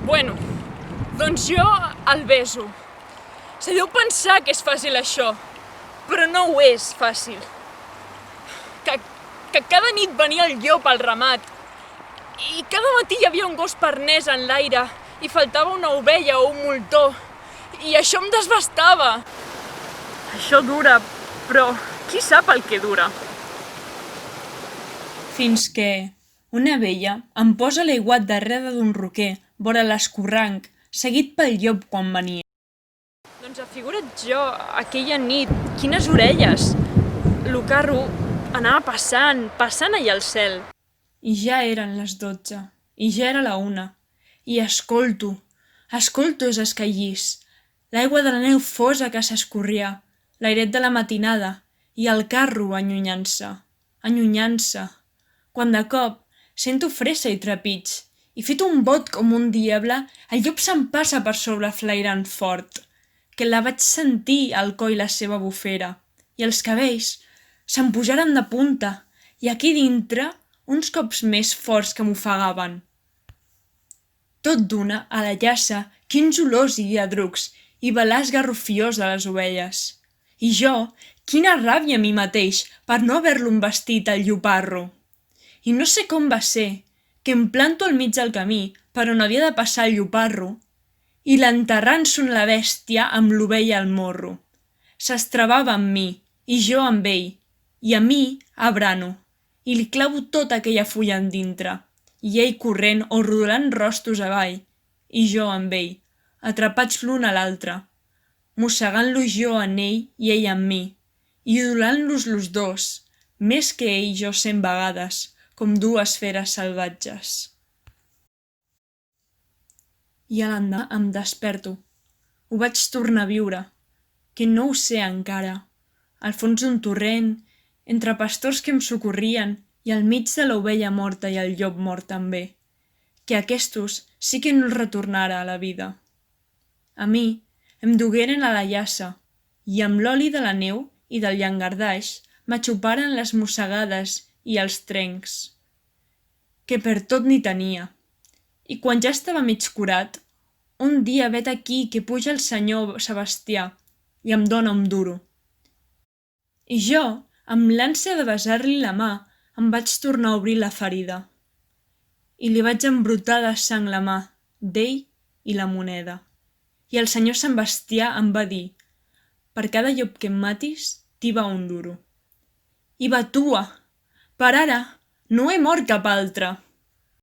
Bueno, doncs jo el beso. Se deu pensar que és fàcil això, però no ho és fàcil. Que cada nit venia el llop al ramat i cada matí hi havia un gos pernès en l'aire i faltava una ovella o un moltó i això em desbastava. Això dura, però qui sap el que dura? Fins que una vella em posa l'aiguat darrere d'un roquer, vora l'escorranc, seguit pel llop quan venia. Doncs afigura't jo, aquella nit, quines orelles! Lo carro anava passant allà al cel. I ja eren les 12, i ja era la 1, i escolto els escaillís, l'aigua de la neu fosa que s'escorria, l'airet de la matinada, i el carro allunyant-se, quan de cop sento fressa i trepig, i fet un bot com un diable, el llop se'm passa per sobre flairant fort, que la vaig sentir al coll la seva bufera, i els cabells se'm pujaren de punta, i aquí dintre uns cops més forts que m'ofegaven. Tot d'una, a la llassa, quins olors i lladrucs, i balàs garrofiós de les ovelles. I jo, quina ràbia a mi mateix per no haver-lo embestit al lloparro. I no sé com va ser, que em planto al mig del camí per on havia de passar el lloparro, i l'enterrant-son la bèstia amb l'ovella al morro. S'estrabava amb mi, i jo amb ell, i a mi abrano, i li clavo tota aquella fulla endintre, i ell corrent o rodolant rostos avall, i jo amb ell, atrapats l'un a l'altre, mossegant-lo jo en ell i ell en mi, i udolant-los los dos, més que ell jo 100 vegades, com dues feres salvatges. I a l'endemà em desperto. Ho vaig tornar a viure, que no ho sé encara, al fons d'un torrent, entre pastors que em socorrien i al mig de l'ovella morta i el llop mort també, que aquestos sí que no els retornara a la vida. A mi em dugueren a la llassa i amb l'oli de la neu i del llangardaix m'aixuparen les mossegades i els trencs, que per tot n'hi tenia. I quan ja estava mig curat, un dia vet aquí que puja el senyor Sebastià i em dóna un duro. I jo, amb l'ànsia de besar-li la mà, em vaig tornar a obrir la ferida. I li vaig embrutar de sang la mà, d'ell i la moneda. I el senyor Sebastià em va dir, per cada llop que em matis, t'hi va un duro. I batua! Per ara, no he mort cap altre!